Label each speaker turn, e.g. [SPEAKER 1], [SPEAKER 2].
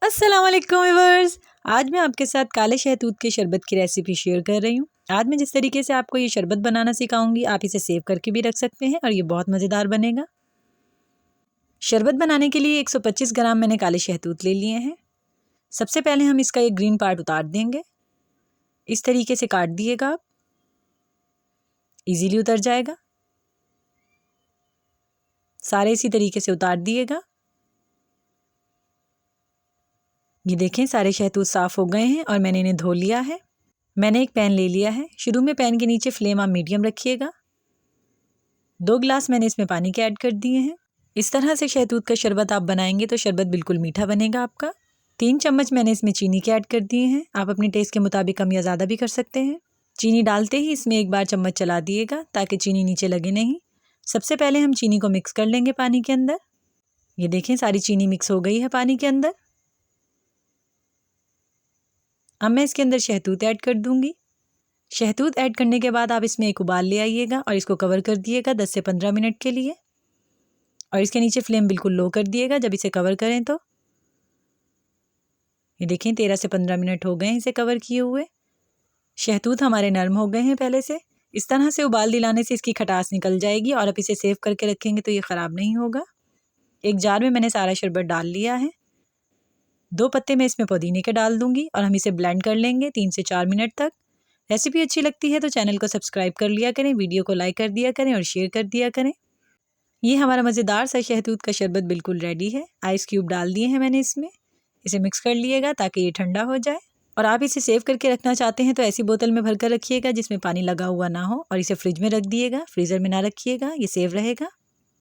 [SPEAKER 1] अस्सलाम वालेकुम व्यूअर्स। आज मैं आपके साथ काले शहतूत के शरबत की रेसिपी शेयर कर रही हूँ। आज मैं जिस तरीके से आपको ये शरबत बनाना सिखाऊंगी, आप इसे सेव करके भी रख सकते हैं और ये बहुत मज़ेदार बनेगा। शरबत बनाने के लिए 125 ग्राम मैंने काले शहतूत ले लिए हैं। सबसे पहले हम इसका एक ग्रीन पार्ट उतार देंगे। इस तरीके से काट दिएगा, आप इजीली उतर जाएगा। सारे इसी तरीके से उतार दिएगा। ये देखें, सारे शहतूत साफ़ हो गए हैं और मैंने इन्हें धो लिया है। मैंने एक पैन ले लिया है। शुरू में पैन के नीचे फ्लेम आप मीडियम रखिएगा। 2 गिलास मैंने इसमें पानी के ऐड कर दिए हैं। इस तरह से शहतूत का शरबत आप बनाएंगे तो शरबत बिल्कुल मीठा बनेगा आपका। 3 चम्मच मैंने इसमें चीनी के ऐड कर दिए हैं। आप अपने टेस्ट के मुताबिक कम या ज़्यादा भी कर सकते हैं। चीनी डालते ही इसमें एक बार चम्मच चला दिएगा ताकि चीनी नीचे लगे नहीं। सबसे पहले हम चीनी को मिक्स कर लेंगे पानी के अंदर। ये देखें, सारी चीनी मिक्स हो गई है पानी के अंदर। अब मैं इसके अंदर शहतूत ऐड कर दूंगी। शहतूत ऐड करने के बाद आप इसमें एक उबाल ले आइएगा और इसको कवर कर दिएगा 10 से 15 मिनट के लिए। और इसके नीचे फ्लेम बिल्कुल लो कर दिएगा जब इसे कवर करें तो। ये देखें, 13 से 15 मिनट हो गए हैं इसे कवर किए हुए। शहतूत हमारे नरम हो गए हैं पहले से। इस तरह से उबाल दिलाने से इसकी खटास निकल जाएगी और आप इसे सेव करके रखेंगे तो ये ख़राब नहीं होगा। एक जार में मैंने सारा शरबत डाल लिया है। 2 पत्ते मैं इसमें पुदीने के डाल दूंगी और हम इसे ब्लेंड कर लेंगे 3 से 4 मिनट तक। रेसिपी अच्छी लगती है तो चैनल को सब्सक्राइब कर लिया करें, वीडियो को लाइक कर दिया करें और शेयर कर दिया करें। ये हमारा मज़ेदार सा शहतूत का शरबत बिल्कुल रेडी है। आइस क्यूब डाल दिए हैं मैंने इसमें। इसे मिक्स कर लिएगा ताकि ये ठंडा हो जाए। और आप इसे सेव करके रखना चाहते हैं तो ऐसी बोतल में भर कर रखिएगा जिसमें पानी लगा हुआ ना हो और इसे फ्रिज में रख दिएगा, फ्रीज़र में ना रखिएगा, ये सेव रहेगा।